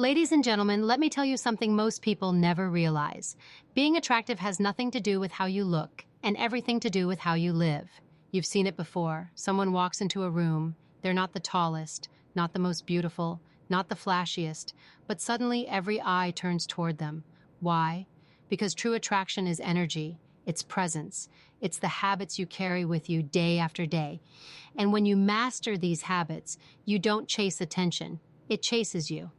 Ladies and gentlemen, let me tell you something most people never realize. Being attractive has nothing to do with how you look and everything to do with how you live. You've seen it before. Someone walks into a room, they're not the tallest, not the most beautiful, not the flashiest, but suddenly every eye turns toward them. Why? Because true attraction is energy, it's presence, it's the habits you carry with you day after day. And when you master these habits, you don't chase attention, it chases you.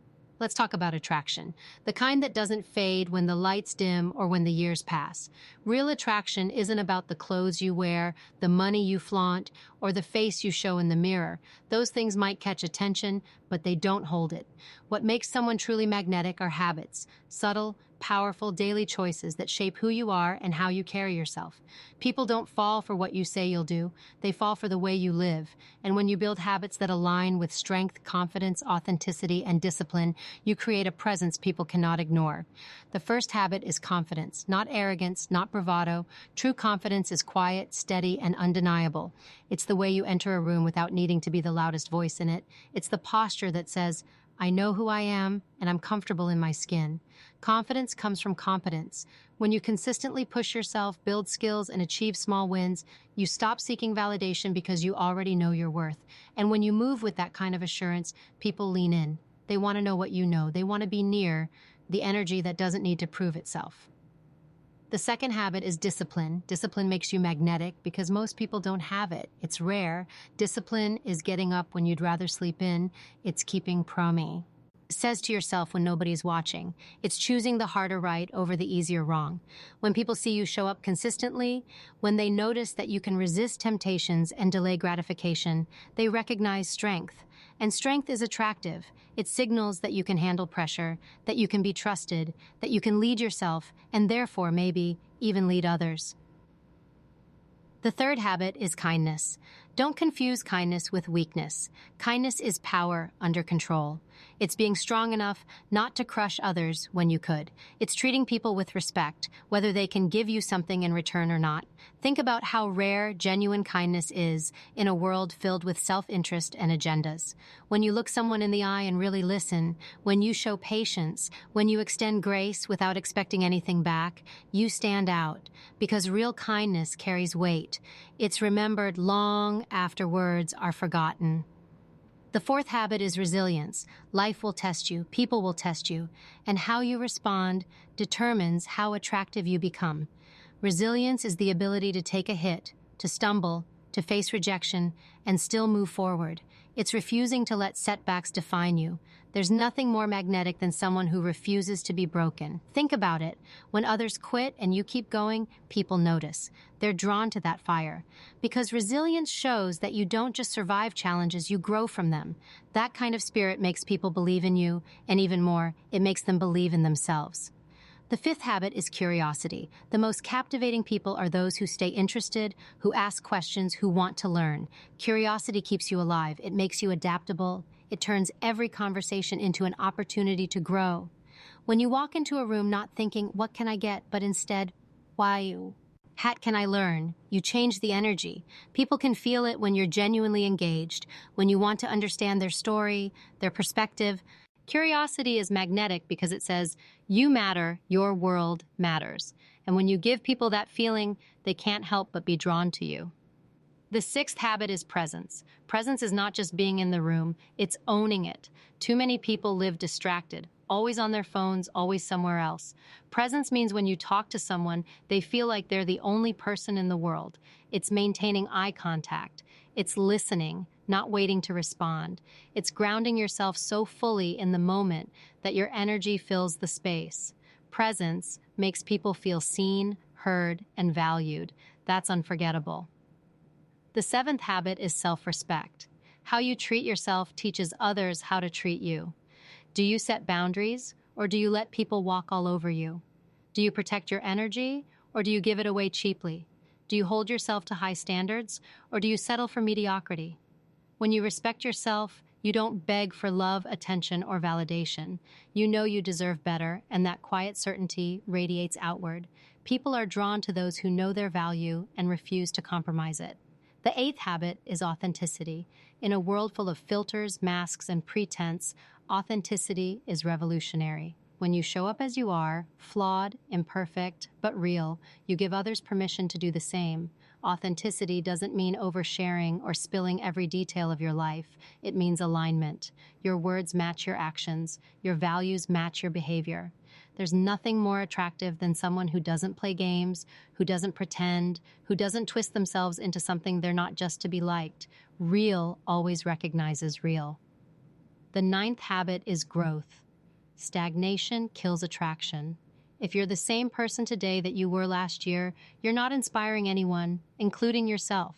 Let's talk about attraction, the kind that doesn't fade when the lights dim or when the years pass. Real attraction isn't about the clothes you wear, the money you flaunt, or the face you show in the mirror. Those things might catch attention, but they don't hold it. What makes someone truly magnetic are habits, subtle, powerful daily choices that shape who you are and how you carry yourself. People don't fall for what you say you'll do, they fall for the way you live. And when you build habits that align with strength, confidence, authenticity, and discipline, you create a presence people cannot ignore. The first habit is confidence, not arrogance, not bravado. True confidence is quiet, steady, and undeniable. It's the way you enter a room without needing to be the loudest voice in it. It's the posture that says, I know who I am, and I'm comfortable in my skin. Confidence comes from competence. When you consistently push yourself, build skills, and achieve small wins, you stop seeking validation because you already know your worth. And when you move with that kind of assurance, people lean in. They want to know what you know. They want to be near the energy that doesn't need to prove itself. The second habit is discipline. Discipline makes you magnetic because most people don't have it. It's rare. Discipline is getting up when you'd rather sleep in. It's keeping promise. Says to yourself when nobody's watching. It's choosing the harder right over the easier wrong. When people see you show up consistently, when they notice that you can resist temptations and delay gratification, they recognize strength. And strength is attractive. It signals that you can handle pressure, that you can be trusted, that you can lead yourself, and therefore maybe even lead others. The third habit is kindness. Don't confuse kindness with weakness. Kindness is power under control. It's being strong enough not to crush others when you could. It's treating people with respect, whether they can give you something in return or not. Think about how rare genuine kindness is in a world filled with self-interest and agendas. When you look someone in the eye and really listen, when you show patience, when you extend grace without expecting anything back, you stand out, because real kindness carries weight. It's remembered long after words are forgotten. The fourth habit is resilience. Life will test you, people will test you, and how you respond determines how attractive you become. Resilience is the ability to take a hit, to stumble, to face rejection, and still move forward. It's refusing to let setbacks define you. There's nothing more magnetic than someone who refuses to be broken. Think about it. When others quit and you keep going, people notice. They're drawn to that fire. Because resilience shows that you don't just survive challenges, you grow from them. That kind of spirit makes people believe in you, and even more, it makes them believe in themselves. The fifth habit is curiosity. The most captivating people are those who stay interested, who ask questions, who want to learn. Curiosity keeps you alive. It makes you adaptable. It turns every conversation into an opportunity to grow. When you walk into a room not thinking, what can I get, but instead, why you? Hat can I learn? You change the energy. People can feel it when you're genuinely engaged, when you want to understand their story, their perspective. Curiosity is magnetic because it says, you matter, your world matters. And when you give people that feeling, they can't help but be drawn to you. The sixth habit is presence. Presence is not just being in the room, it's owning it. Too many people live distracted, always on their phones, always somewhere else. Presence means when you talk to someone, they feel like they're the only person in the world. It's maintaining eye contact. It's listening, not waiting to respond. It's grounding yourself so fully in the moment that your energy fills the space. Presence makes people feel seen, heard, and valued. That's unforgettable. The seventh habit is self-respect. How you treat yourself teaches others how to treat you. Do you set boundaries, or do you let people walk all over you? Do you protect your energy, or do you give it away cheaply? Do you hold yourself to high standards, or do you settle for mediocrity? When you respect yourself, you don't beg for love, attention, or validation. You know you deserve better, and that quiet certainty radiates outward. People are drawn to those who know their value and refuse to compromise it. The eighth habit is authenticity. In a world full of filters, masks, and pretense, authenticity is revolutionary. When you show up as you are, flawed, imperfect, but real, you give others permission to do the same. Authenticity doesn't mean oversharing or spilling every detail of your life. It means alignment. Your words match your actions. Your values match your behavior. There's nothing more attractive than someone who doesn't play games, who doesn't pretend, who doesn't twist themselves into something they're not just to be liked. Real always recognizes real. The ninth habit is growth. Stagnation kills attraction. If you're the same person today that you were last year, you're not inspiring anyone, including yourself.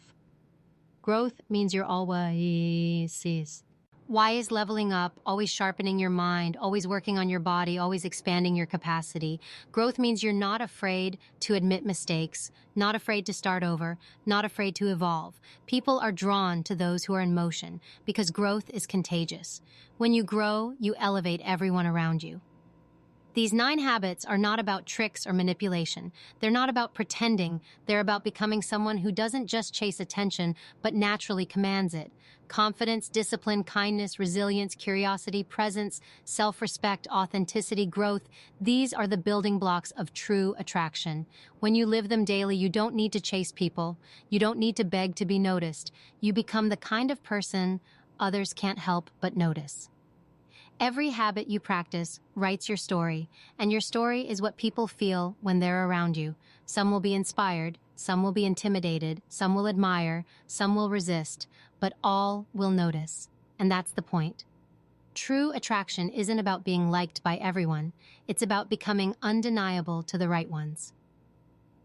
Growth means you're always wise, leveling up, always sharpening your mind, always working on your body, always expanding your capacity. Growth means you're not afraid to admit mistakes, not afraid to start over, not afraid to evolve. People are drawn to those who are in motion because growth is contagious. When you grow, you elevate everyone around you. These 9 habits are not about tricks or manipulation. They're not about pretending. They're about becoming someone who doesn't just chase attention, but naturally commands it. Confidence, discipline, kindness, resilience, curiosity, presence, self-respect, authenticity, growth. These are the building blocks of true attraction. When you live them daily, you don't need to chase people. You don't need to beg to be noticed. You become the kind of person others can't help but notice. Every habit you practice writes your story, and your story is what people feel when they're around you. Some will be inspired, some will be intimidated, some will admire, some will resist, but all will notice. And that's the point. True attraction isn't about being liked by everyone. It's about becoming undeniable to the right ones.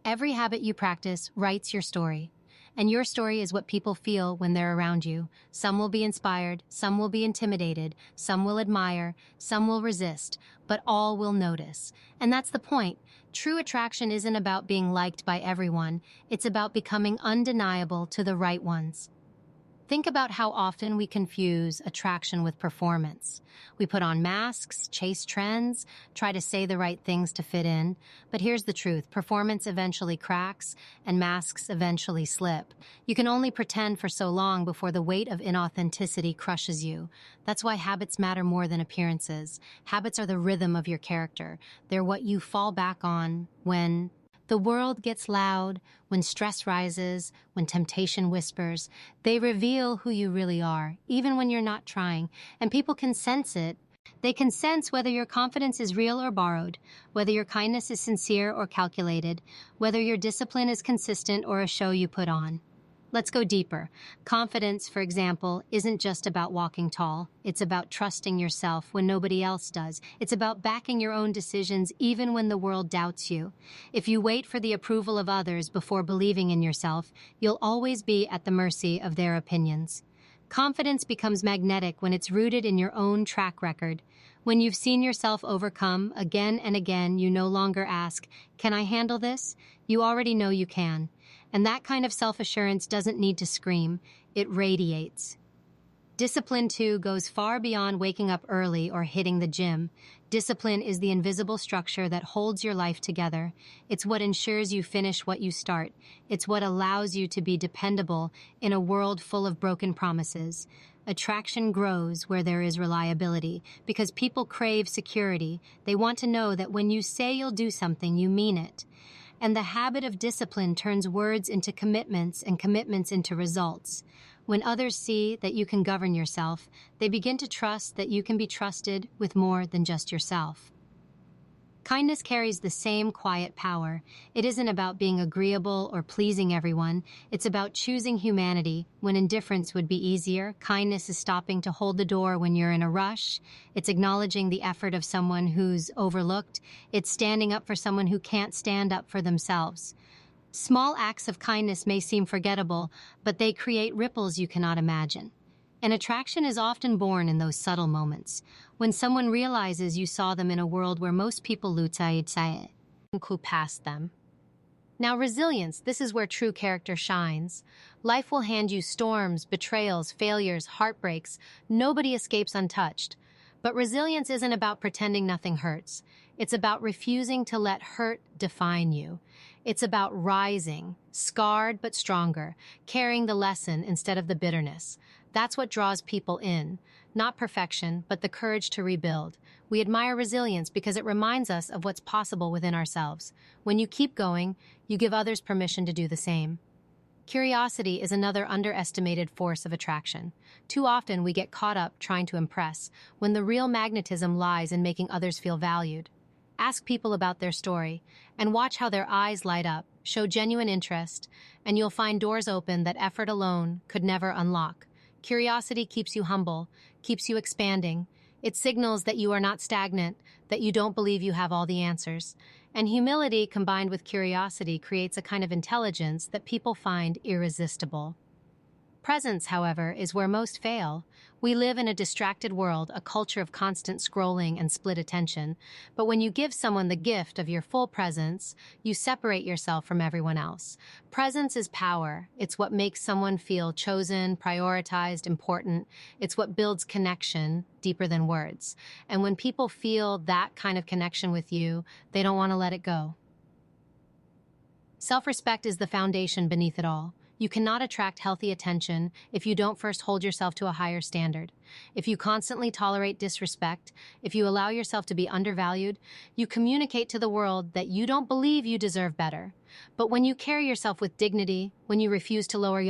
Every habit you practice writes your story. And your story is what people feel when they're around you. Some will be inspired, some will be intimidated, some will admire, some will resist, but all will notice. And that's the point. True attraction isn't about being liked by everyone. It's about becoming undeniable to the right ones. Think about how often we confuse attraction with performance. We put on masks, chase trends, try to say the right things to fit in. But here's the truth. Performance eventually cracks, and masks eventually slip. You can only pretend for so long before the weight of inauthenticity crushes you. That's why habits matter more than appearances. Habits are the rhythm of your character. They're what you fall back on when the world gets loud, when stress rises, when temptation whispers. They reveal who you really are, even when you're not trying. And people can sense it. They can sense whether your confidence is real or borrowed, whether your kindness is sincere or calculated, whether your discipline is consistent or a show you put on. Let's go deeper. Confidence, for example, isn't just about walking tall. It's about trusting yourself when nobody else does. It's about backing your own decisions even when the world doubts you. If you wait for the approval of others before believing in yourself, you'll always be at the mercy of their opinions. Confidence becomes magnetic when it's rooted in your own track record. When you've seen yourself overcome again and again, you no longer ask, "Can I handle this?" You already know you can. And that kind of self-assurance doesn't need to scream, it radiates. Discipline, too, goes far beyond waking up early or hitting the gym. Discipline is the invisible structure that holds your life together. It's what ensures you finish what you start. It's what allows you to be dependable in a world full of broken promises. Attraction grows where there is reliability, because people crave security. They want to know that when you say you'll do something, you mean it. And the habit of discipline turns words into commitments and commitments into results. When others see that you can govern yourself, they begin to trust that you can be trusted with more than just yourself. Kindness carries the same quiet power. It isn't about being agreeable or pleasing everyone. It's about choosing humanity when indifference would be easier. Kindness is stopping to hold the door when you're in a rush. It's acknowledging the effort of someone who's overlooked. It's standing up for someone who can't stand up for themselves. Small acts of kindness may seem forgettable, but they create ripples you cannot imagine. And attraction is often born in those subtle moments, when someone realizes you saw them in a world where most people past them. Now, resilience, this is where true character shines. Life will hand you storms, betrayals, failures, heartbreaks. Nobody escapes untouched. But resilience isn't about pretending nothing hurts. It's about refusing to let hurt define you. It's about rising, scarred but stronger, carrying the lesson instead of the bitterness. That's what draws people in. Not perfection, but the courage to rebuild. We admire resilience because it reminds us of what's possible within ourselves. When you keep going, you give others permission to do the same. Curiosity is another underestimated force of attraction. Too often we get caught up trying to impress, when the real magnetism lies in making others feel valued. Ask people about their story, and watch how their eyes light up, show genuine interest, and you'll find doors open that effort alone could never unlock. Curiosity keeps you humble, keeps you expanding. It signals that you are not stagnant, that you don't believe you have all the answers. And humility combined with curiosity creates a kind of intelligence that people find irresistible. Presence, however, is where most fail. We live in a distracted world, a culture of constant scrolling and split attention. But when you give someone the gift of your full presence, you separate yourself from everyone else. Presence is power. It's what makes someone feel chosen, prioritized, important. It's what builds connection deeper than words. And when people feel that kind of connection with you, they don't want to let it go. Self-respect is the foundation beneath it all. You cannot attract healthy attention if you don't first hold yourself to a higher standard. If you constantly tolerate disrespect, if you allow yourself to be undervalued, you communicate to the world that you don't believe you deserve better. But when you carry yourself with dignity, when you refuse to lower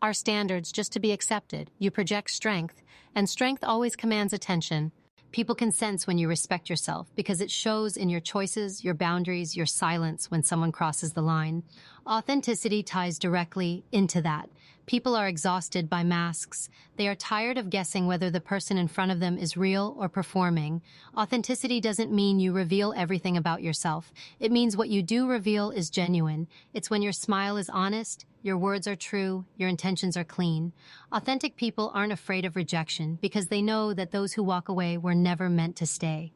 our standards just to be accepted, you project strength, and strength always commands attention. People can sense when you respect yourself because it shows in your choices, your boundaries, your silence when someone crosses the line. Authenticity ties directly into that. People are exhausted by masks. They are tired of guessing whether the person in front of them is real or performing. Authenticity doesn't mean you reveal everything about yourself. It means what you do reveal is genuine. It's when your smile is honest, your words are true, your intentions are clean. Authentic people aren't afraid of rejection because they know that those who walk away were never meant to stay.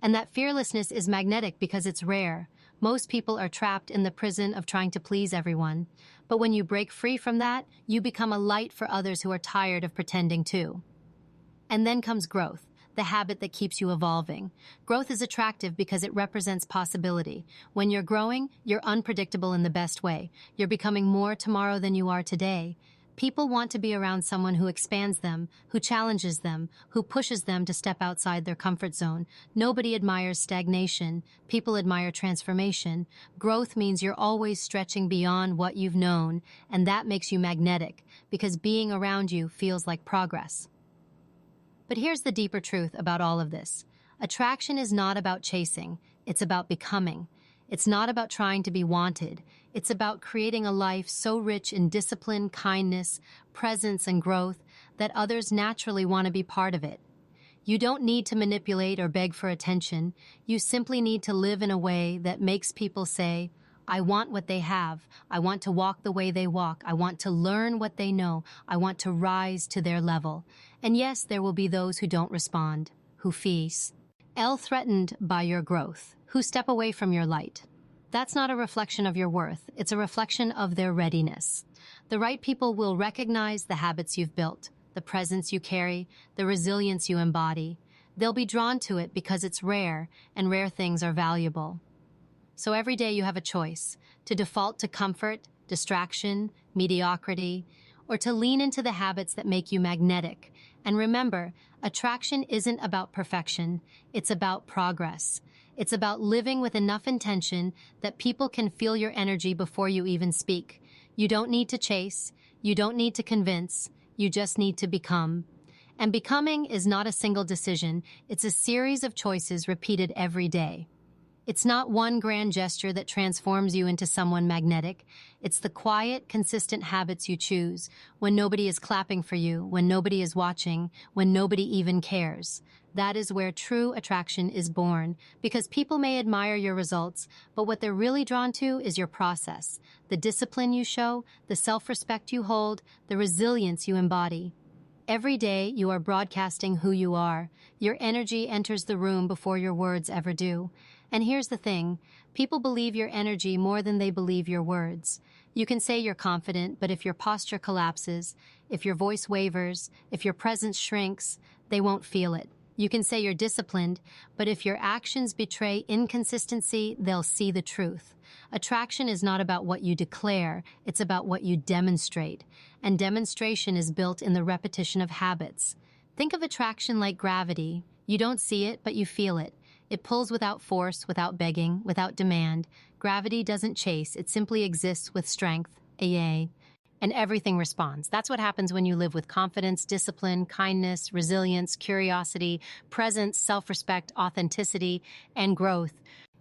And that fearlessness is magnetic because it's rare. Most people are trapped in the prison of trying to please everyone. But when you break free from that, you become a light for others who are tired of pretending too. And then comes growth, the habit that keeps you evolving. Growth is attractive because it represents possibility. When you're growing, you're unpredictable in the best way. You're becoming more tomorrow than you are today. People want to be around someone who expands them, who challenges them, who pushes them to step outside their comfort zone. Nobody admires stagnation. People admire transformation. Growth means you're always stretching beyond what you've known, and that makes you magnetic, because being around you feels like progress. But here's the deeper truth about all of this. Attraction is not about chasing. It's about becoming. It's not about trying to be wanted. It's about creating a life so rich in discipline, kindness, presence, and growth that others naturally want to be part of it. You don't need to manipulate or beg for attention. You simply need to live in a way that makes people say, I want what they have. I want to walk the way they walk. I want to learn what they know. I want to rise to their level. And yes, there will be those who don't respond, who feel threatened by your growth, who step away from your light. That's not a reflection of your worth. It's a reflection of their readiness. The right people will recognize the habits you've built, the presence you carry, the resilience you embody. They'll be drawn to it because it's rare, and rare things are valuable. So every day you have a choice, to default to comfort, distraction, mediocrity, or to lean into the habits that make you magnetic. And remember, attraction isn't about perfection, it's about progress. It's about living with enough intention that people can feel your energy before you even speak. You don't need to chase, you don't need to convince, you just need to become. And becoming is not a single decision, it's a series of choices repeated every day. It's not one grand gesture that transforms you into someone magnetic. It's the quiet, consistent habits you choose when nobody is clapping for you, when nobody is watching, when nobody even cares. That is where true attraction is born, because people may admire your results, but what they're really drawn to is your process, the discipline you show, the self-respect you hold, the resilience you embody. Every day you are broadcasting who you are. Your energy enters the room before your words ever do. And here's the thing, people believe your energy more than they believe your words. You can say you're confident, but if your posture collapses, if your voice wavers, if your presence shrinks, they won't feel it. You can say you're disciplined, but if your actions betray inconsistency, they'll see the truth. Attraction is not about what you declare, it's about what you demonstrate. And demonstration is built in the repetition of habits. Think of attraction like gravity. You don't see it, but you feel it. It pulls without force, without begging, without demand. Gravity doesn't chase, it simply exists with strength, and everything responds. That's what happens when you live with confidence, discipline, kindness, resilience, curiosity, presence, self-respect, authenticity, and growth.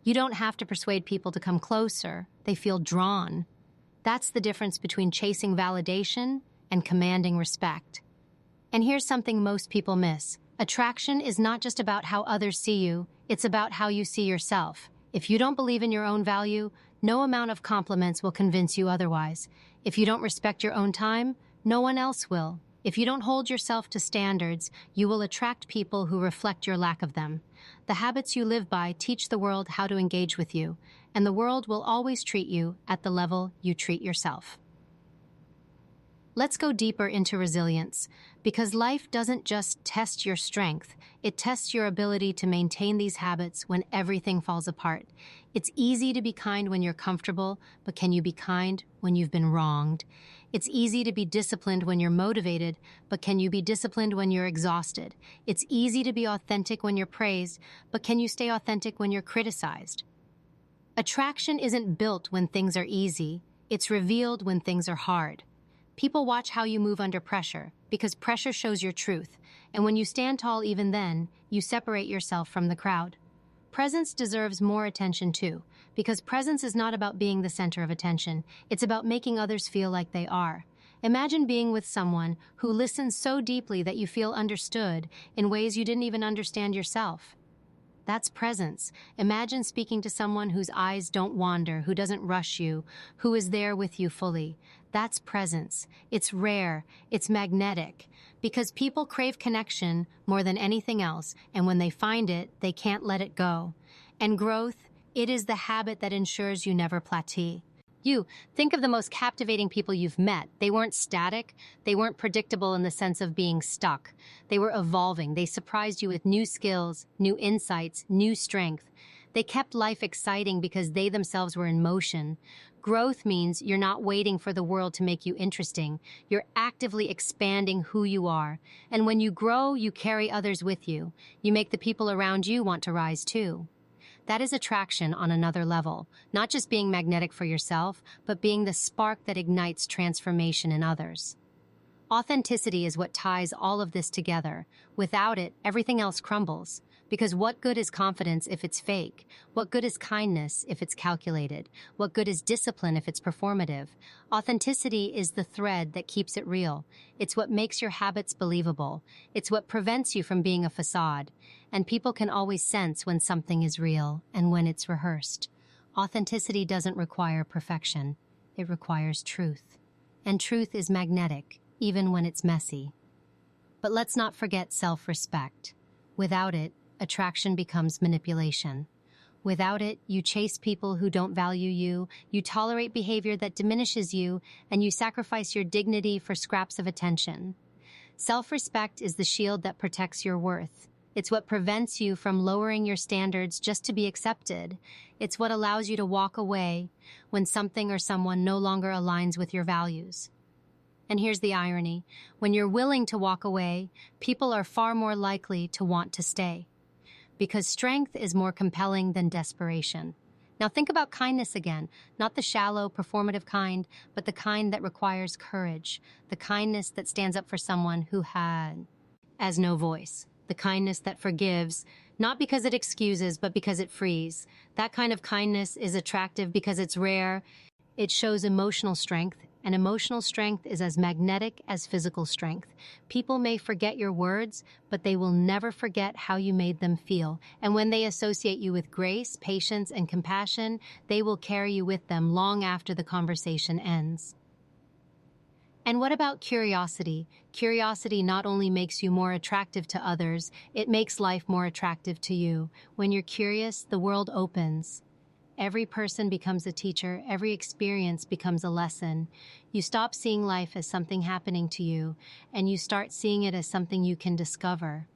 You don't have to persuade people to come closer. They feel drawn. That's the difference between chasing validation and commanding respect. And here's something most people miss. Attraction is not just about how others see you, it's about how you see yourself. If you don't believe in your own value, no amount of compliments will convince you otherwise. If you don't respect your own time, no one else will. If you don't hold yourself to standards, you will attract people who reflect your lack of them. The habits you live by teach the world how to engage with you, and the world will always treat you at the level you treat yourself. Let's go deeper into resilience, because life doesn't just test your strength, it tests your ability to maintain these habits when everything falls apart. It's easy to be kind when you're comfortable, but can you be kind when you've been wronged? It's easy to be disciplined when you're motivated, but can you be disciplined when you're exhausted? It's easy to be authentic when you're praised, but can you stay authentic when you're criticized? Attraction isn't built when things are easy, it's revealed when things are hard. People watch how you move under pressure, because pressure shows your truth, and when you stand tall even then, you separate yourself from the crowd. Presence deserves more attention too, because presence is not about being the center of attention, it's about making others feel like they are. Imagine being with someone who listens so deeply that you feel understood in ways you didn't even understand yourself. That's presence. Imagine speaking to someone whose eyes don't wander, who doesn't rush you, who is there with you fully. That's presence. It's rare. It's magnetic. Because people crave connection more than anything else, and when they find it, they can't let it go. And growth, it is the habit that ensures you never plateau. Think of the most captivating people you've met. They weren't static. They weren't predictable in the sense of being stuck. They were evolving. They surprised you with new skills, new insights, new strength. They kept life exciting because they themselves were in motion. Growth means you're not waiting for the world to make you interesting. You're actively expanding who you are. And when you grow, you carry others with you. You make the people around you want to rise too. That is attraction on another level, not just being magnetic for yourself, but being the spark that ignites transformation in others. Authenticity is what ties all of this together. Without it, everything else crumbles. Because what good is confidence if it's fake? What good is kindness if it's calculated? What good is discipline if it's performative? Authenticity is the thread that keeps it real. It's what makes your habits believable. It's what prevents you from being a facade. And people can always sense when something is real and when it's rehearsed. Authenticity doesn't require perfection. It requires truth. And truth is magnetic, even when it's messy. But let's not forget self-respect. Without it, attraction becomes manipulation. Without it, you chase people who don't value you, you tolerate behavior that diminishes you, and you sacrifice your dignity for scraps of attention. Self-respect is the shield that protects your worth. It's what prevents you from lowering your standards just to be accepted. It's what allows you to walk away when something or someone no longer aligns with your values. And here's the irony. When you're willing to walk away, people are far more likely to want to stay. Because strength is more compelling than desperation. Now think about kindness again, not the shallow, performative kind, but the kind that requires courage, the kindness that stands up for someone who has no voice, the kindness that forgives, not because it excuses, but because it frees. That kind of kindness is attractive because it's rare. It shows emotional strength, and emotional strength is as magnetic as physical strength. People may forget your words, but they will never forget how you made them feel. And when they associate you with grace, patience, and compassion, they will carry you with them long after the conversation ends. And what about curiosity? Curiosity not only makes you more attractive to others, it makes life more attractive to you. When you're curious, the world opens. Every person becomes a teacher, every experience becomes a lesson. You stop seeing life as something happening to you, and you start seeing it as something you can discover.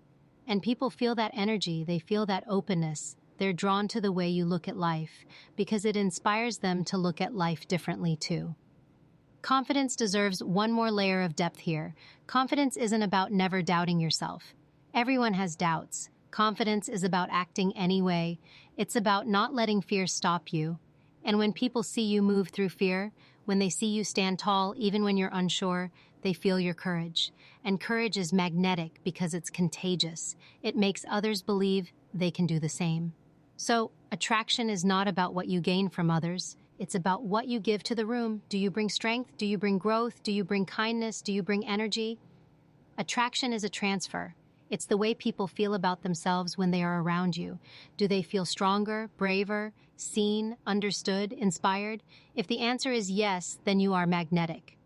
And people feel that energy, they feel that openness. They're drawn to the way you look at life because it inspires them to look at life differently too. Confidence deserves one more layer of depth here. Confidence isn't about never doubting yourself. Everyone has doubts. Confidence is about acting anyway. It's about not letting fear stop you. And when people see you move through fear, when they see you stand tall even when you're unsure, they feel your courage. And courage is magnetic because it's contagious. It makes others believe they can do the same. So, attraction is not about what you gain from others. It's about what you give to the room. Do you bring strength? Do you bring growth? Do you bring kindness? Do you bring energy? Attraction is a transfer. It's the way people feel about themselves when they are around you. Do they feel stronger, braver, seen, understood, inspired? If the answer is yes, then you are magnetic.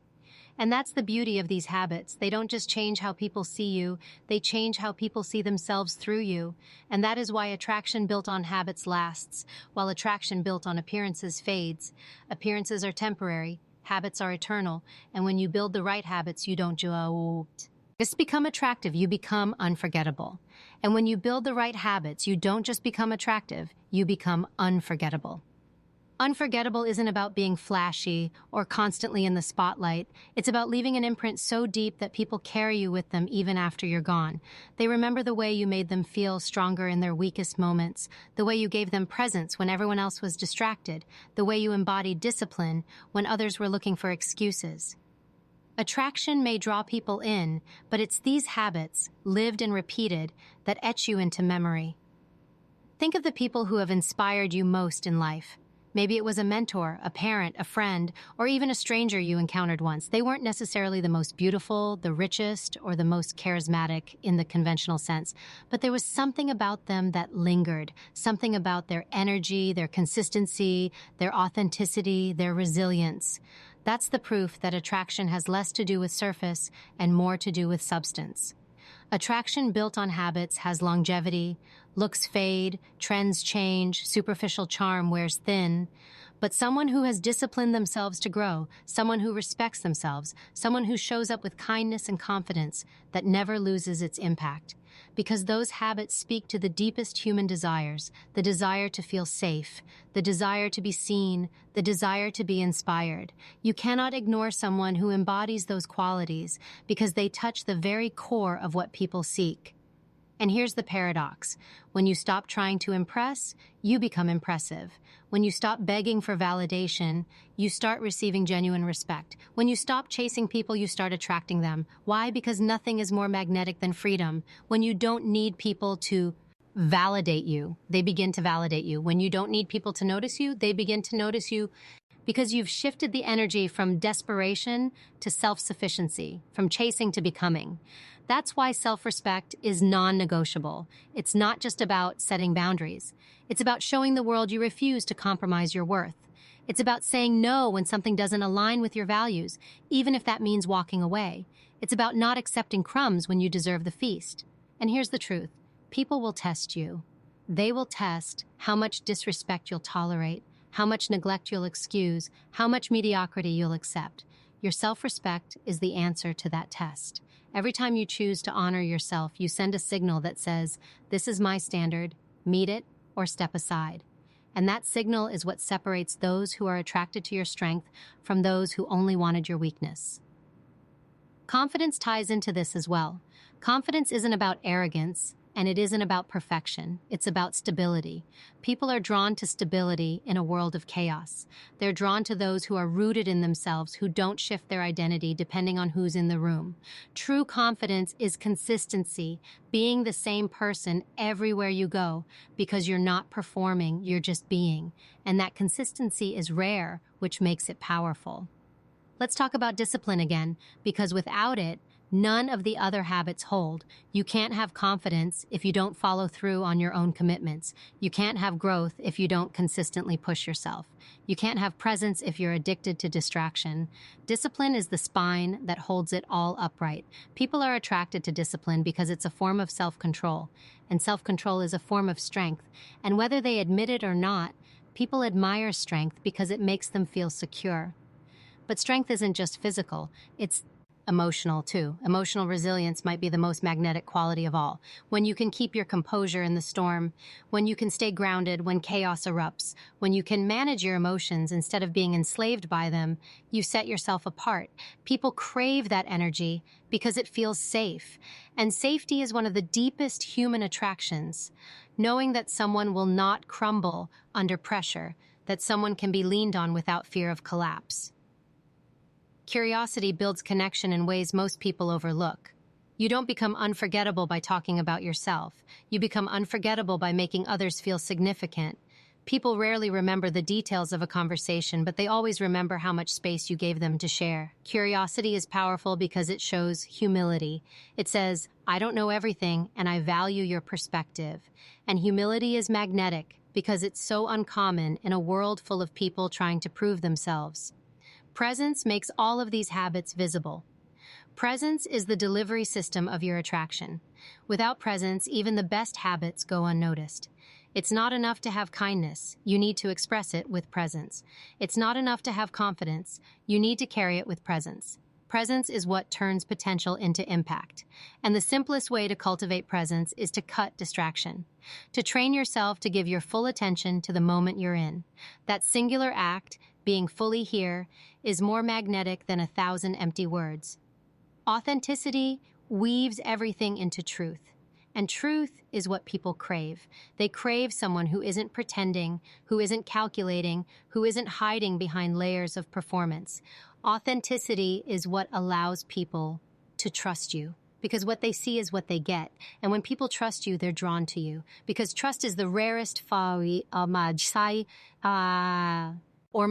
And that's the beauty of these habits. They don't just change how people see you, they change how people see themselves through you. And that is why attraction built on habits lasts, while attraction built on appearances fades. Appearances are temporary, habits are eternal, and when you build the right habits, you don't just become attractive, you become unforgettable. And when you build the right habits, you don't just become attractive, you become unforgettable. Unforgettable isn't about being flashy or constantly in the spotlight. It's about leaving an imprint so deep that people carry you with them even after you're gone. They remember the way you made them feel stronger in their weakest moments, the way you gave them presence when everyone else was distracted, the way you embodied discipline when others were looking for excuses. Attraction may draw people in, but it's these habits, lived and repeated, that etch you into memory. Think of the people who have inspired you most in life. Maybe it was a mentor, a parent, a friend, or even a stranger you encountered once. They weren't necessarily the most beautiful, the richest, or the most charismatic in the conventional sense, but there was something about them that lingered, something about their energy, their consistency, their authenticity, their resilience. That's the proof that attraction has less to do with surface and more to do with substance. Attraction built on habits has longevity, looks fade, trends change, superficial charm wears thin. But someone who has disciplined themselves to grow, someone who respects themselves, someone who shows up with kindness and confidence that never loses its impact. Because those habits speak to the deepest human desires, the desire to feel safe, the desire to be seen, the desire to be inspired. You cannot ignore someone who embodies those qualities because they touch the very core of what people seek. And here's the paradox. When you stop trying to impress, you become impressive. When you stop begging for validation, you start receiving genuine respect. When you stop chasing people, you start attracting them. Why? Because nothing is more magnetic than freedom. When you don't need people to validate you, they begin to validate you. When you don't need people to notice you, they begin to notice you because you've shifted the energy from desperation to self-sufficiency, from chasing to becoming. That's why self-respect is non-negotiable. It's not just about setting boundaries. It's about showing the world you refuse to compromise your worth. It's about saying no when something doesn't align with your values, even if that means walking away. It's about not accepting crumbs when you deserve the feast. And here's the truth. People will test you. They will test how much disrespect you'll tolerate, how much neglect you'll excuse, how much mediocrity you'll accept. Your self-respect is the answer to that test. Every time you choose to honor yourself, you send a signal that says, this is my standard, meet it or step aside. And that signal is what separates those who are attracted to your strength from those who only wanted your weakness. Confidence ties into this as well. Confidence isn't about arrogance, and it isn't about perfection. It's about stability. People are drawn to stability in a world of chaos. They're drawn to those who are rooted in themselves, who don't shift their identity depending on who's in the room. True confidence is consistency, being the same person everywhere you go, because you're not performing, you're just being. And that consistency is rare, which makes it powerful. Let's talk about discipline again, because without it, none of the other habits hold. You can't have confidence if you don't follow through on your own commitments. You can't have growth if you don't consistently push yourself. You can't have presence if you're addicted to distraction. Discipline is the spine that holds it all upright. People are attracted to discipline because it's a form of self-control, and self-control is a form of strength. And whether they admit it or not, people admire strength because it makes them feel secure. But strength isn't just physical, it's emotional too. Emotional resilience might be the most magnetic quality of all. When you can keep your composure in the storm, when you can stay grounded when chaos erupts, when you can manage your emotions instead of being enslaved by them, you set yourself apart. People crave that energy because it feels safe. And safety is one of the deepest human attractions. Knowing that someone will not crumble under pressure, that someone can be leaned on without fear of collapse. Curiosity builds connection in ways most people overlook. You don't become unforgettable by talking about yourself. You become unforgettable by making others feel significant. People rarely remember the details of a conversation, but they always remember how much space you gave them to share. Curiosity is powerful because it shows humility. It says, I don't know everything, and I value your perspective. And humility is magnetic because it's so uncommon in a world full of people trying to prove themselves. Presence makes all of these habits visible. Presence is the delivery system of your attraction. Without presence, even the best habits go unnoticed. It's not enough to have kindness. You need to express it with presence. It's not enough to have confidence. You need to carry it with presence. Presence is what turns potential into impact. And the simplest way to cultivate presence is to cut distraction. To train yourself to give your full attention to the moment you're in. That singular act, being fully here, is more magnetic than 1,000 empty words. Authenticity weaves everything into truth. And truth is what people crave. They crave someone who isn't pretending, who isn't calculating, who isn't hiding behind layers of performance. Authenticity is what allows people to trust you, because what they see is what they get. And when people trust you, they're drawn to you, because trust is the rarest form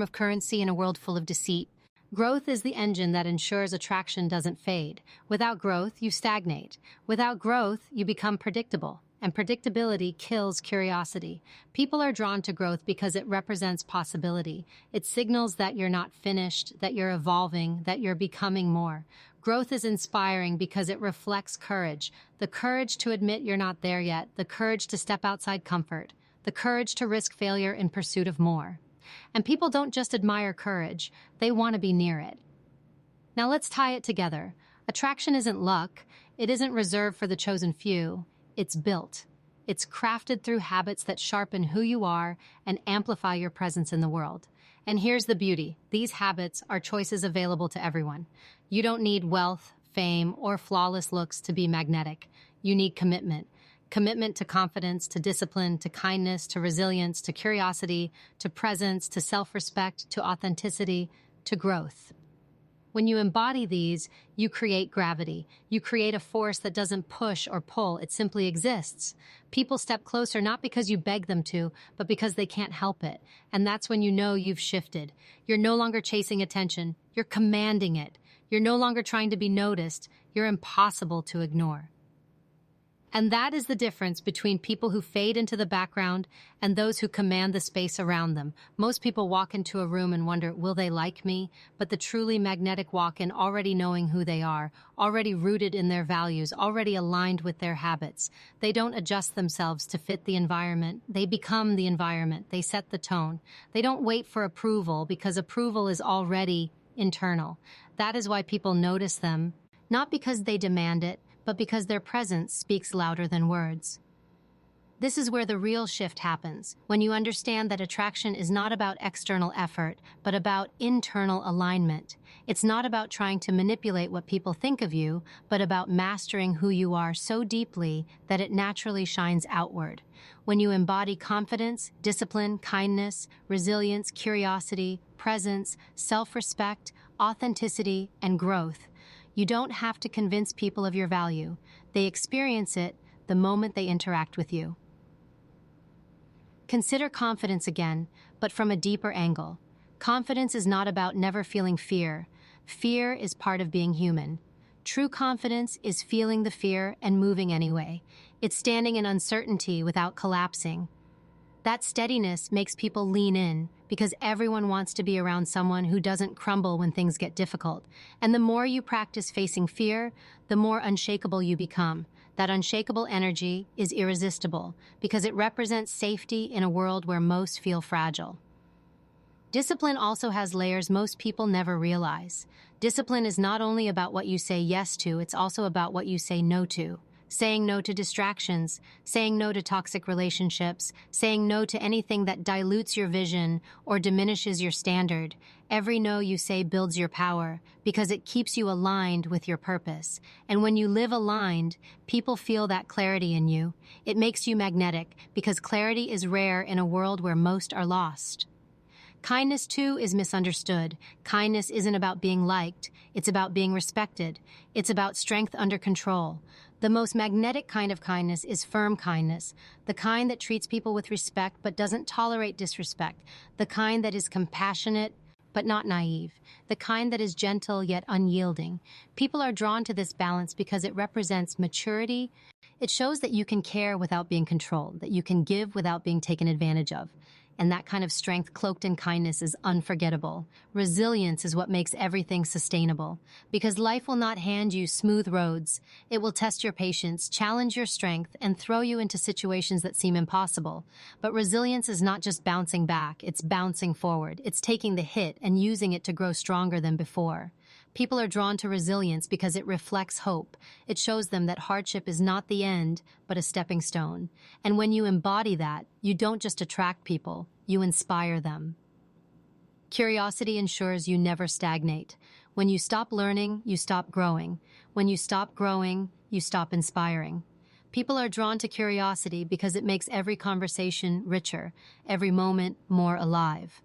of currency in a world full of deceit. Growth is the engine that ensures attraction doesn't fade. Without growth, you stagnate. Without growth, you become predictable. And predictability kills curiosity. People are drawn to growth because it represents possibility. It signals that you're not finished, that you're evolving, that you're becoming more. Growth is inspiring because it reflects courage. The courage to admit you're not there yet, the courage to step outside comfort, the courage to risk failure in pursuit of more. And people don't just admire courage, they want to be near it. Now let's tie it together. Attraction isn't luck. It isn't reserved for the chosen few. It's built. It's crafted through habits that sharpen who you are and amplify your presence in the world. And here's the beauty. These habits are choices available to everyone. You don't need wealth, fame, or flawless looks to be magnetic. You need commitment. Commitment to confidence, to discipline, to kindness, to resilience, to curiosity, to presence, to self-respect, to authenticity, to growth. When you embody these, you create gravity. You create a force that doesn't push or pull, it simply exists. People step closer not because you beg them to, but because they can't help it. And that's when you know you've shifted. You're no longer chasing attention, you're commanding it. You're no longer trying to be noticed, you're impossible to ignore. And that is the difference between people who fade into the background and those who command the space around them. Most people walk into a room and wonder, will they like me? But the truly magnetic walk in already knowing who they are, already rooted in their values, already aligned with their habits. They don't adjust themselves to fit the environment. They become the environment. They set the tone. They don't wait for approval because approval is already internal. That is why people notice them, not because they demand it, but because their presence speaks louder than words. This is where the real shift happens, when you understand that attraction is not about external effort, but about internal alignment. It's not about trying to manipulate what people think of you, but about mastering who you are so deeply that it naturally shines outward. When you embody confidence, discipline, kindness, resilience, curiosity, presence, self-respect, authenticity, and growth, you don't have to convince people of your value. They experience it the moment they interact with you. Consider confidence again, but from a deeper angle. Confidence is not about never feeling fear. Fear is part of being human. True confidence is feeling the fear and moving anyway. It's standing in uncertainty without collapsing. That steadiness makes people lean in because everyone wants to be around someone who doesn't crumble when things get difficult. And the more you practice facing fear, the more unshakable you become. That unshakable energy is irresistible because it represents safety in a world where most feel fragile. Discipline also has layers most people never realize. Discipline is not only about what you say yes to, it's also about what you say no to. Saying no to distractions, saying no to toxic relationships, saying no to anything that dilutes your vision or diminishes your standard. Every no you say builds your power because it keeps you aligned with your purpose. And when you live aligned, people feel that clarity in you. It makes you magnetic because clarity is rare in a world where most are lost. Kindness, too, is misunderstood. Kindness isn't about being liked. It's about being respected. It's about strength under control. The most magnetic kind of kindness is firm kindness, the kind that treats people with respect but doesn't tolerate disrespect, the kind that is compassionate but not naive, the kind that is gentle yet unyielding. People are drawn to this balance because it represents maturity. It shows that you can care without being controlled, that you can give without being taken advantage of. And that kind of strength cloaked in kindness is unforgettable. Resilience is what makes everything sustainable. Because life will not hand you smooth roads. It will test your patience, challenge your strength, and throw you into situations that seem impossible. But resilience is not just bouncing back, it's bouncing forward. It's taking the hit and using it to grow stronger than before. People are drawn to resilience because it reflects hope. It shows them that hardship is not the end, but a stepping stone. And when you embody that, you don't just attract people, you inspire them. Curiosity ensures you never stagnate. When you stop learning, you stop growing. When you stop growing, you stop inspiring. People are drawn to curiosity because it makes every conversation richer, every moment more alive.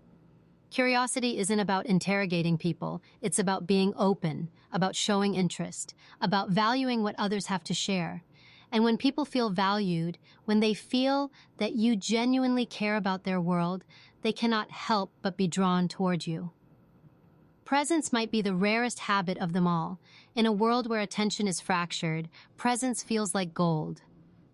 Curiosity isn't about interrogating people, it's about being open, about showing interest, about valuing what others have to share. And when people feel valued, when they feel that you genuinely care about their world, they cannot help but be drawn toward you. Presence might be the rarest habit of them all. In a world where attention is fractured, presence feels like gold.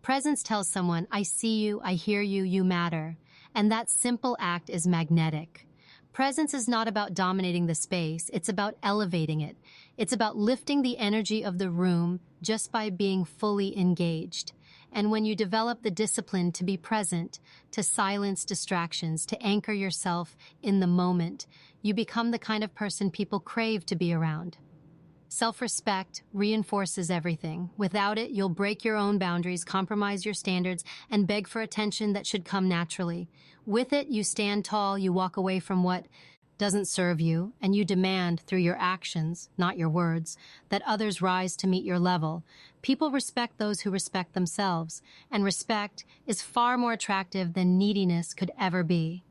Presence tells someone, I see you, I hear you, you matter. And that simple act is magnetic. Presence is not about dominating the space, it's about elevating it. It's about lifting the energy of the room just by being fully engaged. And when you develop the discipline to be present, to silence distractions, to anchor yourself in the moment, you become the kind of person people crave to be around. Self-respect reinforces everything. Without it, you'll break your own boundaries, compromise your standards, and beg for attention that should come naturally. With it, you stand tall, you walk away from what doesn't serve you, and you demand through your actions, not your words, that others rise to meet your level. People respect those who respect themselves, and respect is far more attractive than neediness could ever be.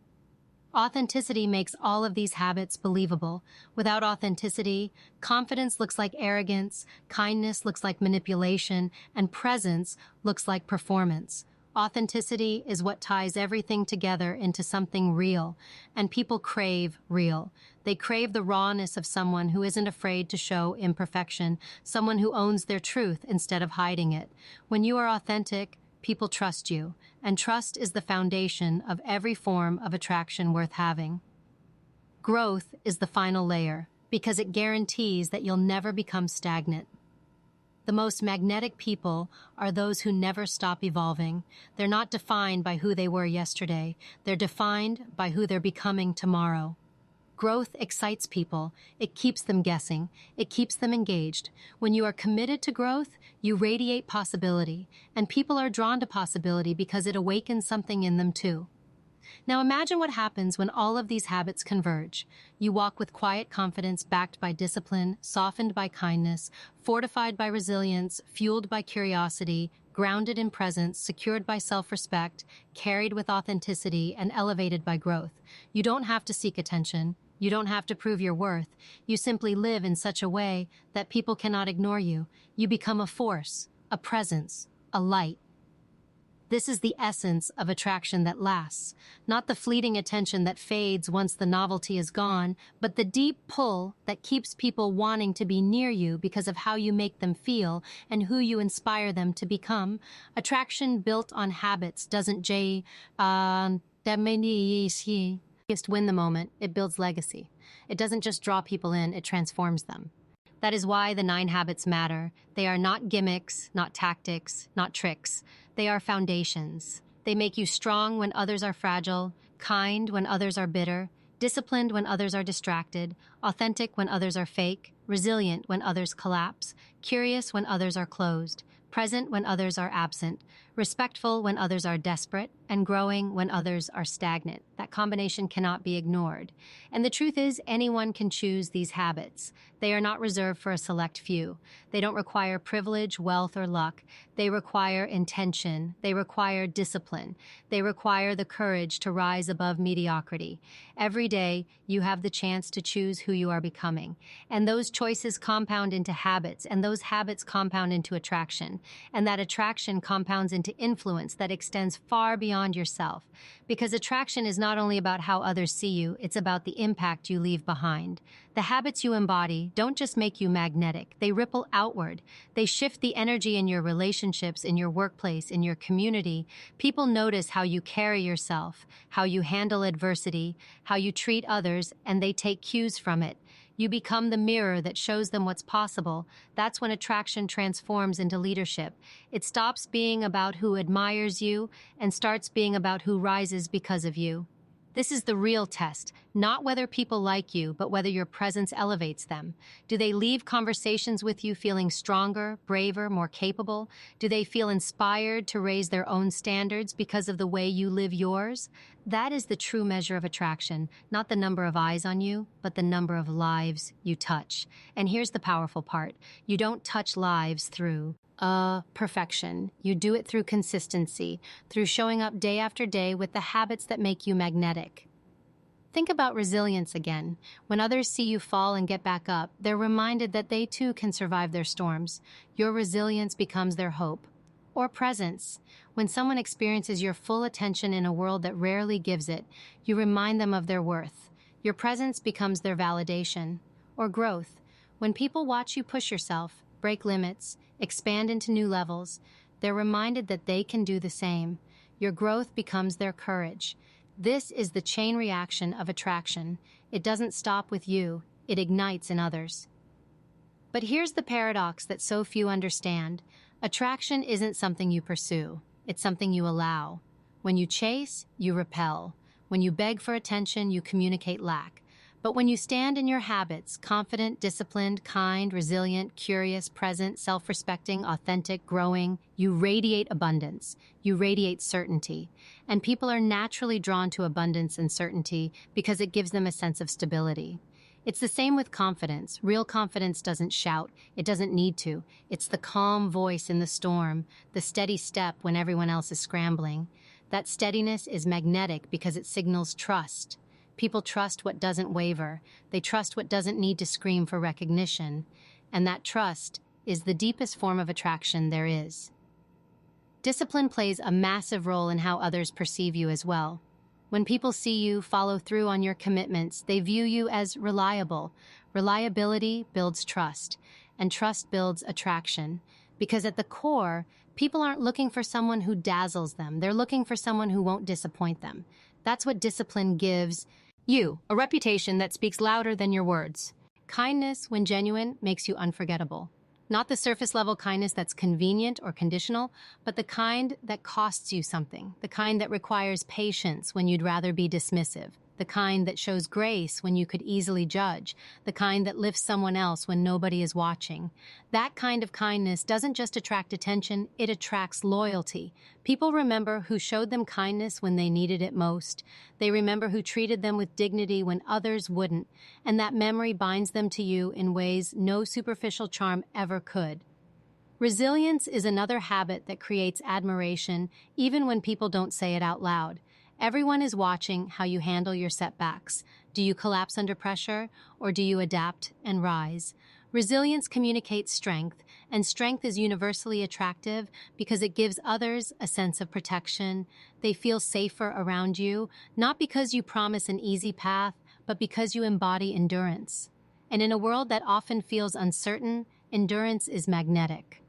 Authenticity makes all of these habits believable. Without authenticity, confidence looks like arrogance, kindness looks like manipulation, and presence looks like performance. Authenticity is what ties everything together into something real, and people crave real. They crave the rawness of someone who isn't afraid to show imperfection, someone who owns their truth instead of hiding it. When you are authentic, people trust you, and trust is the foundation of every form of attraction worth having. Growth is the final layer, because it guarantees that you'll never become stagnant. The most magnetic people are those who never stop evolving. They're not defined by who they were yesterday. They're defined by who they're becoming tomorrow. Growth excites people. It keeps them guessing. It keeps them engaged. When you are committed to growth, you radiate possibility, and people are drawn to possibility because it awakens something in them too. Now imagine what happens when all of these habits converge. You walk with quiet confidence backed by discipline, softened by kindness, fortified by resilience, fueled by curiosity, grounded in presence, secured by self-respect, carried with authenticity, and elevated by growth. You don't have to seek attention. You don't have to prove your worth. You simply live in such a way that people cannot ignore you. You become a force, a presence, a light. This is the essence of attraction that lasts, not the fleeting attention that fades once the novelty is gone, but the deep pull that keeps people wanting to be near you because of how you make them feel and who you inspire them to become. Attraction built on habits doesn't win the moment, it builds legacy. It doesn't just draw people in, it transforms them. That is why the 9 habits matter. They are not gimmicks, not tactics, not tricks. They are foundations. They make you strong when others are fragile, kind when others are bitter, Disciplined when others are distracted, authentic when others are fake, resilient when others collapse, curious when others are closed, present when others are absent, respectful when others are desperate, and growing when others are stagnant. That combination cannot be ignored. And the truth is, anyone can choose these habits. They are not reserved for a select few. They don't require privilege, wealth, or luck. They require intention. They require discipline. They require the courage to rise above mediocrity. Every day, you have the chance to choose who you are becoming. And those choices compound into habits, and those habits compound into attraction. And that attraction compounds into influence that extends far beyond yourself. Because attraction is not only about how others see you, it's about the impact you leave behind. The habits you embody don't just make you magnetic, they ripple outward. They shift the energy in your relationships, in your workplace, in your community. People notice how you carry yourself, how you handle adversity, how you treat others, and they take cues from it. You become the mirror that shows them what's possible. That's when attraction transforms into leadership. It stops being about who admires you and starts being about who rises because of you. This is the real test, not whether people like you, but whether your presence elevates them. Do they leave conversations with you feeling stronger, braver, more capable? Do they feel inspired to raise their own standards because of the way you live yours? That is the true measure of attraction, not the number of eyes on you, but the number of lives you touch. And here's the powerful part. You don't touch lives through perfection. You do it through consistency, through showing up day after day with the habits that make you magnetic. Think about resilience again. When others see you fall and get back up, they're reminded that they too can survive their storms. Your resilience becomes their hope. Or presence. When someone experiences your full attention in a world that rarely gives it, you remind them of their worth. Your presence becomes their validation. Or growth. When people watch you push yourself, break limits, expand into new levels, they're reminded that they can do the same. Your growth becomes their courage. This is the chain reaction of attraction. It doesn't stop with you, it ignites in others. But here's the paradox that so few understand. Attraction isn't something you pursue, it's something you allow. When you chase, you repel. When you beg for attention, you communicate lack. But when you stand in your habits, confident, disciplined, kind, resilient, curious, present, self-respecting, authentic, growing, you radiate abundance. You radiate certainty. And people are naturally drawn to abundance and certainty because it gives them a sense of stability. It's the same with confidence. Real confidence doesn't shout. It doesn't need to. It's the calm voice in the storm, the steady step when everyone else is scrambling. That steadiness is magnetic because it signals trust. People trust what doesn't waver. They trust what doesn't need to scream for recognition. And that trust is the deepest form of attraction there is. Discipline plays a massive role in how others perceive you as well. When people see you follow through on your commitments, they view you as reliable. Reliability builds trust, and trust builds attraction. Because at the core, people aren't looking for someone who dazzles them. They're looking for someone who won't disappoint them. That's what discipline gives you, a reputation that speaks louder than your words. Kindness, when genuine, makes you unforgettable. Not the surface-level kindness that's convenient or conditional, but the kind that costs you something, the kind that requires patience when you'd rather be dismissive, the kind that shows grace when you could easily judge, the kind that lifts someone else when nobody is watching. That kind of kindness doesn't just attract attention, it attracts loyalty. People remember who showed them kindness when they needed it most. They remember who treated them with dignity when others wouldn't, and that memory binds them to you in ways no superficial charm ever could. Resilience is another habit that creates admiration, even when people don't say it out loud. Everyone is watching how you handle your setbacks. Do you collapse under pressure, or do you adapt and rise? Resilience communicates strength, and strength is universally attractive because it gives others a sense of protection. They feel safer around you, not because you promise an easy path, but because you embody endurance. And in a world that often feels uncertain, endurance is magnetic.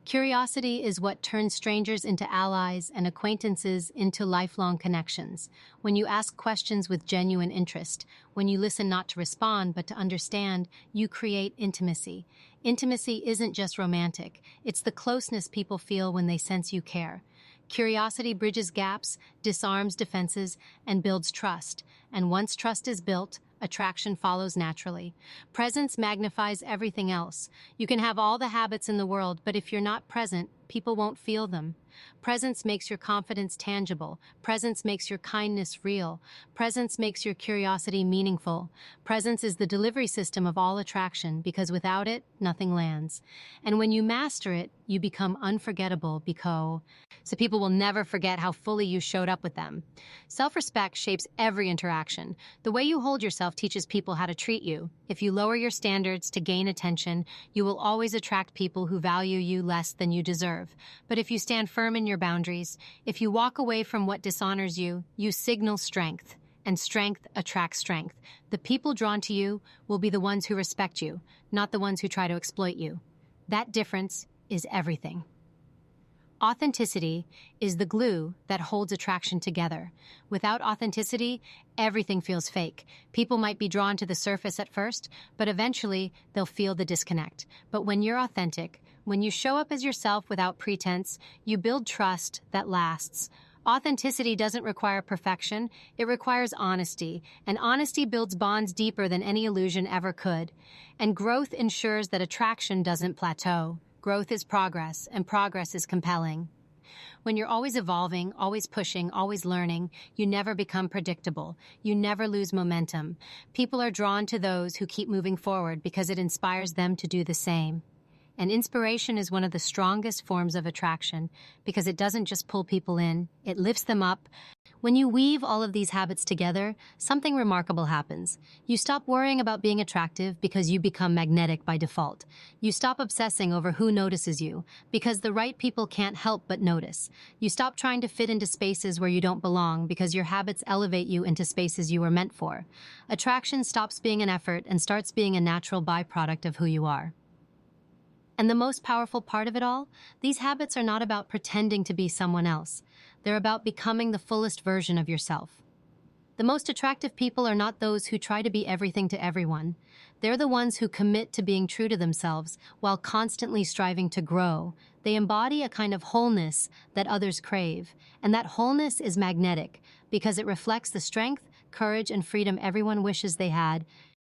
Curiosity is what turns strangers into allies and acquaintances into lifelong connections. When you ask questions with genuine interest, when you listen not to respond but to understand, you create intimacy. Intimacy isn't just romantic, it's the closeness people feel when they sense you care. Curiosity bridges gaps, disarms defenses, and builds trust. And once trust is built, attraction follows naturally. Presence magnifies everything else. You can have all the habits in the world, but if you're not present, people won't feel them. Presence makes your confidence tangible. Presence makes your kindness real. Presence makes your curiosity meaningful. Presence is the delivery system of all attraction because without it, nothing lands. And when you master it, you become unforgettable because so people will never forget how fully you showed up with them. Self-respect shapes every interaction. The way you hold yourself teaches people how to treat you. If you lower your standards to gain attention, you will always attract people who value you less than you deserve. But if you stand firm in your boundaries, if you walk away from what dishonors you, you signal strength. And strength attracts strength. The people drawn to you will be the ones who respect you, not the ones who try to exploit you. That difference is everything. Authenticity is the glue that holds attraction together. Without authenticity, everything feels fake. People might be drawn to the surface at first, but eventually they'll feel the disconnect. But when you're authentic, when you show up as yourself without pretense, you build trust that lasts. Authenticity doesn't require perfection, it requires honesty, and honesty builds bonds deeper than any illusion ever could. And growth ensures that attraction doesn't plateau. Growth is progress, and progress is compelling. When you're always evolving, always pushing, always learning, you never become predictable. You never lose momentum. People are drawn to those who keep moving forward because it inspires them to do the same. And inspiration is one of the strongest forms of attraction because it doesn't just pull people in, it lifts them up. When you weave all of these habits together, something remarkable happens. You stop worrying about being attractive because you become magnetic by default. You stop obsessing over who notices you because the right people can't help but notice. You stop trying to fit into spaces where you don't belong because your habits elevate you into spaces you were meant for. Attraction stops being an effort and starts being a natural byproduct of who you are. And the most powerful part of it all, these habits are not about pretending to be someone else. They're about becoming the fullest version of yourself. The most attractive people are not those who try to be everything to everyone. They're the ones who commit to being true to themselves while constantly striving to grow. They embody a kind of wholeness that others crave. And that wholeness is magnetic because it reflects the strength, courage, and freedom everyone wishes they had.